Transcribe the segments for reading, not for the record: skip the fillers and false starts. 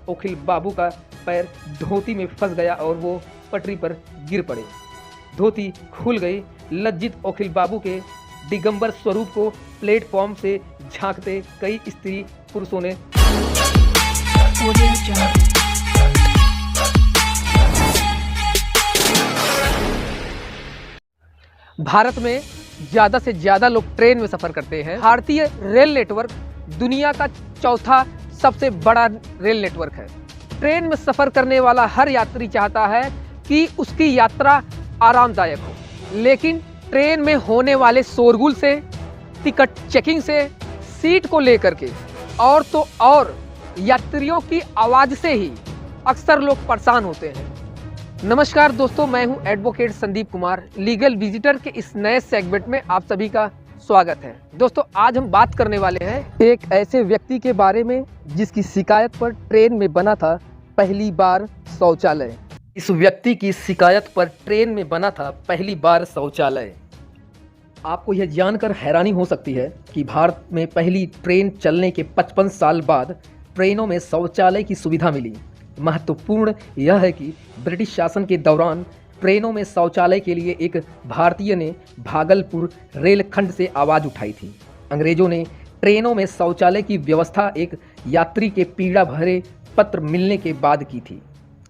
ओखिल बाबू का पैर धोती में फंस गया और वो पटरी पर गिर पड़े। धोती खुल गई। लज्जित ओखिल बाबू के दिगंबर स्वरूप को प्लेटफॉर्म से झांकते कई स्त्री पुरुषों ने भारत में ज़्यादा से ज़्यादा लोग ट्रेन में सफ़र करते हैं। भारतीय रेल नेटवर्क दुनिया का चौथा सबसे बड़ा रेल नेटवर्क है। ट्रेन में सफ़र करने वाला हर यात्री चाहता है कि उसकी यात्रा आरामदायक हो, लेकिन ट्रेन में होने वाले शोरगुल से, टिकट चेकिंग से, सीट को लेकर के और यात्रियों की आवाज़ से ही अक्सर लोग परेशान होते हैं। नमस्कार दोस्तों, मैं हूं advocate Sandeep Kumar. Legal visitor के इस नए सेगमेंट में आप सभी का स्वागत है। दोस्तों, आज हम बात करने वाले हैं एक ऐसे व्यक्ति के बारे में जिसकी शिकायत पर ट्रेन में बना था पहली बार शौचालय। इस व्यक्ति की शिकायत पर ट्रेन में बना था पहली बार शौचालय। आपको यह जानकर हैरानी हो सकती है कि भारत में पहली ट्रेन चलने के 55 साल बाद ट्रेनों में शौचालय की सुविधा मिली। महत्वपूर्ण यह है कि ब्रिटिश शासन के दौरान ट्रेनों में शौचालय के लिए एक भारतीय ने भागलपुर रेलखंड से आवाज़ उठाई थी। अंग्रेजों ने ट्रेनों में शौचालय की व्यवस्था एक यात्री के पीड़ा भरे पत्र मिलने के बाद की थी।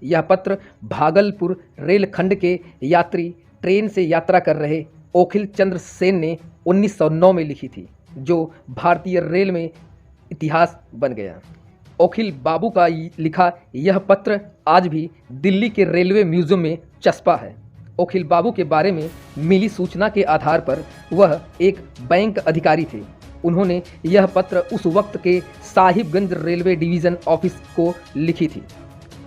यह पत्र भागलपुर रेलखंड के यात्री ट्रेन से यात्रा कर रहे ओखिल चंद्र सेन ने 1909 में लिखी थी, जो भारतीय रेल में इतिहास बन गया। ओखिल बाबू का लिखा यह पत्र आज भी दिल्ली के रेलवे म्यूजियम में चस्पा है। ओखिल बाबू के बारे में मिली सूचना के आधार पर वह एक बैंक अधिकारी थे। उन्होंने यह पत्र उस वक्त के साहिबगंज रेलवे डिवीज़न ऑफिस को लिखी थी।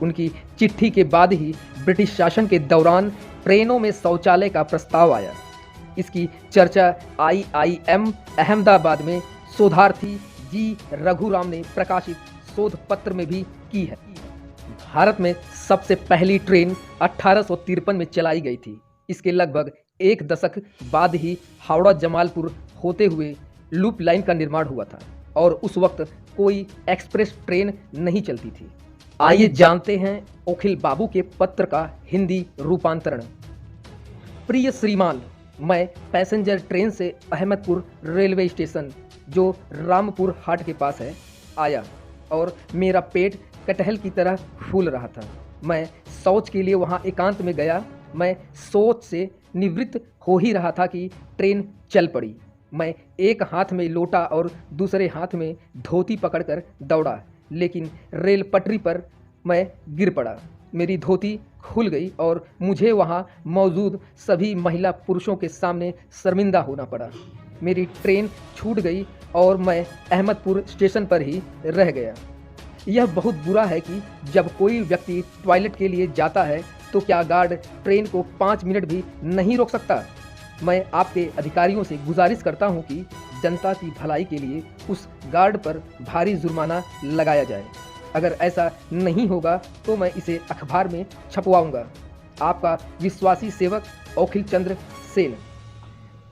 उनकी चिट्ठी के बाद ही ब्रिटिश शासन के दौरान ट्रेनों में शौचालय का प्रस्ताव आया। इसकी चर्चा IIM अहमदाबाद में शोधार्थी जी रघुराम ने प्रकाशित शोध पत्र में भी की है। भारत में सबसे पहली ट्रेन 1853 में चलाई गई थी। इसके लगभग एक दशक बाद ही हावड़ा जमालपुर होते हुए लूप लाइन का निर्माण हुआ था और उस वक्त कोई एक्सप्रेस ट्रेन नहीं चलती थी। आइए जानते हैं ओखिल बाबू के पत्र का हिंदी रूपांतरण। प्रिय श्रीमान, मैं पैसेंजर ट्रेन से अहमदपुर रेलवे स्टेशन, जो रामपुर हाट के पास है, आया और मेरा पेट कटहल की तरह फूल रहा था। मैं शौच के लिए वहाँ एकांत में गया। मैं सोच से निवृत्त हो ही रहा था कि ट्रेन चल पड़ी। मैं एक हाथ में लोटा और दूसरे हाथ में धोती पकड़कर दौड़ा, लेकिन रेल पटरी पर मैं गिर पड़ा। मेरी धोती खुल गई और मुझे वहाँ मौजूद सभी महिला पुरुषों के सामने शर्मिंदा होना पड़ा। मेरी ट्रेन छूट गई और मैं अहमदपुर स्टेशन पर ही रह गया। यह बहुत बुरा है कि जब कोई व्यक्ति टॉयलेट के लिए जाता है तो क्या गार्ड ट्रेन को 5 मिनट भी नहीं रोक सकता? मैं आपके अधिकारियों से गुजारिश करता हूं कि जनता की भलाई के लिए उस गार्ड पर भारी जुर्माना लगाया जाए। अगर ऐसा नहीं होगा तो मैं इसे अखबार में छपवाऊंगा। आपका विश्वासी सेवक ओखिल चंद्र सेन।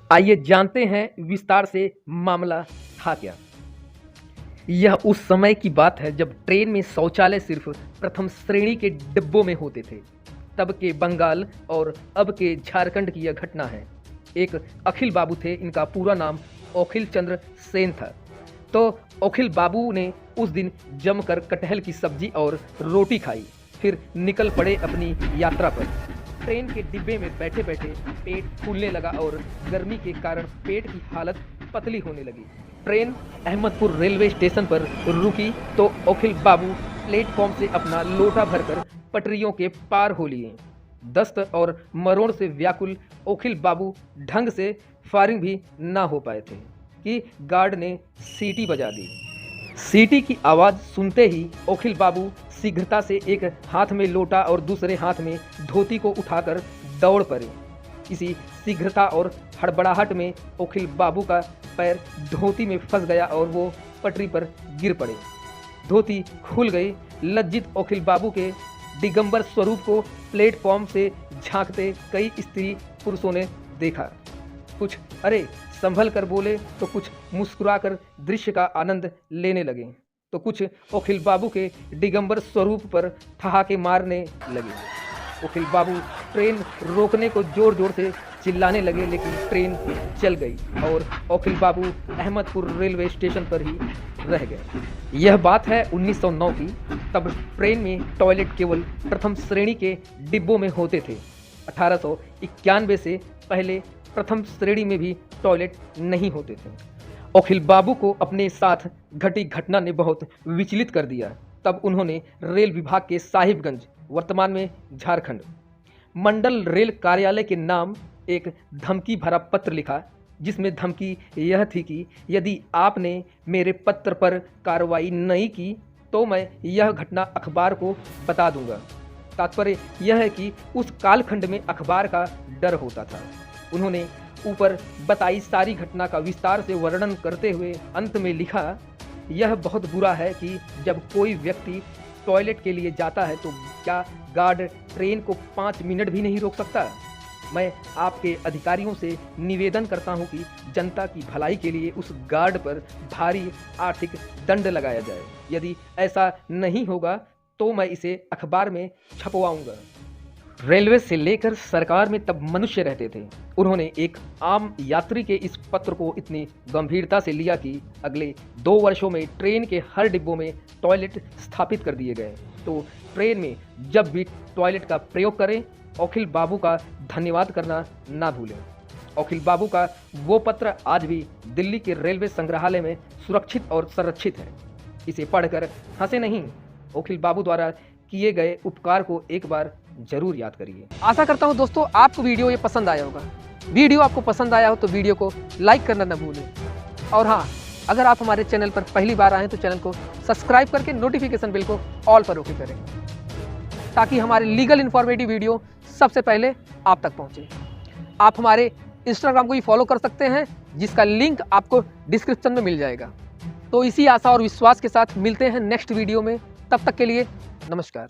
आइए जानते हैं विस्तार से मामला था क्या। यह उस समय की बात है जब ट्रेन में शौचालय सिर्फ प्रथम श्रेणी के डिब्बों में होते थे। तब के बंगाल और अब के झारखंड की यह घटना है। एक अखिल बाबू थे, इनका पूरा नाम ओखिल चंद्र सेन था। तो ओखिल बाबू ने उस दिन जमकर कटहल की सब्जी और रोटी खाई, फिर निकल पड़े अपनी यात्रा पर। ट्रेन के डिब्बे में बैठे बैठे पेट फूलने लगा और गर्मी के कारण पेट की हालत पतली होने लगी। ट्रेन अहमदपुर रेलवे स्टेशन पर रुकी तो ओखिल बाबू प्लेटफॉर्म से अपना लोटा भरकर पटरियों के पार हो लिए। दस्त और मरोड़ से व्याकुल ओखिल बाबू ढंग से फायरिंग भी ना हो पाए थे कि गार्ड ने सीटी बजा दी। सीटी की आवाज़ सुनते ही ओखिल बाबू शीघ्रता से एक हाथ में लोटा और दूसरे हाथ में धोती को उठाकर दौड़ पड़े। इसी शीघ्रता और हड़बड़ाहट में ओखिल बाबू का पैर धोती में फंस गया और वो पटरी पर गिर पड़े। धोती खुल गई। लज्जित ओखिल बाबू के दिगंबर स्वरूप को प्लेटफॉर्म से झांकते कई स्त्री पुरुषों ने देखा। कुछ अरे संभल कर बोले तो कुछ मुस्कुराकर दृश्य का आनंद लेने लगे। तो कुछ अखिल बाबू के दिगंबर स्वरूप पर ठहाके मारने लगे। अखिल बाबू ट्रेन रोकने को जोर जोर से चिल्लाने लगे, लेकिन ट्रेन चल गई और अखिल बाबू अहमदपुर रेलवे स्टेशन पर ही रह गए। यह बात है 1909 की। तब ट्रेन में टॉयलेट केवल प्रथम श्रेणी के डिब्बों में होते थे। 1891 से पहले प्रथम श्रेणी में भी टॉयलेट नहीं होते थे। अखिल बाबू को अपने साथ घटी घटना ने बहुत विचलित कर दिया। तब उन्होंने रेल विभाग के साहिबगंज, वर्तमान में झारखंड, मंडल रेल कार्यालय के नाम एक धमकी भरा पत्र लिखा, जिसमें धमकी यह थी कि यदि आपने मेरे पत्र पर कार्रवाई नहीं की तो मैं यह घटना अखबार को बता दूंगा। तात्पर्य यह है कि उस कालखंड में अखबार का डर होता था। उन्होंने ऊपर बताई सारी घटना का विस्तार से वर्णन करते हुए अंत में लिखा, यह बहुत बुरा है कि जब कोई व्यक्ति टॉयलेट के लिए जाता है तो क्या गार्ड ट्रेन को 5 मिनट भी नहीं रोक सकता। मैं आपके अधिकारियों से निवेदन करता हूं कि जनता की भलाई के लिए उस गार्ड पर भारी आर्थिक दंड लगाया जाए। यदि ऐसा नहीं होगा तो मैं इसे अखबार में छपवाऊंगा। रेलवे से लेकर सरकार में तब मनुष्य रहते थे। उन्होंने एक आम यात्री के इस पत्र को इतनी गंभीरता से लिया कि अगले 2 वर्षों में ट्रेन के हर डिब्बों में टॉयलेट स्थापित कर दिए गए। तो ट्रेन में जब भी टॉयलेट का प्रयोग करें, अखिल बाबू का धन्यवाद करना ना भूलें। अखिल बाबू का वो पत्र आज भी दिल्ली के रेलवे संग्रहालय में सुरक्षित और संरक्षित है। इसे पढ़कर हंसे नहीं, अखिल बाबू द्वारा किए गए उपकार को एक बार जरूर याद करिए। आशा करता हूँ दोस्तों आपको वीडियो ये पसंद आया होगा। वीडियो आपको पसंद आया हो तो वीडियो को लाइक करना न भूलें। और हाँ, अगर आप हमारे चैनल पर पहली बार आए तो चैनल को सब्सक्राइब करके नोटिफिकेशन बिल को ऑल पर ओके करें, ताकि हमारे लीगल इन्फॉर्मेटिव वीडियो सबसे पहले आप तक पहुँचे। आप हमारे इंस्टाग्राम को भी फॉलो कर सकते हैं, जिसका लिंक आपको डिस्क्रिप्शन में मिल जाएगा। तो इसी आशा और विश्वास के साथ मिलते हैं नेक्स्ट वीडियो में। तब तक के लिए नमस्कार।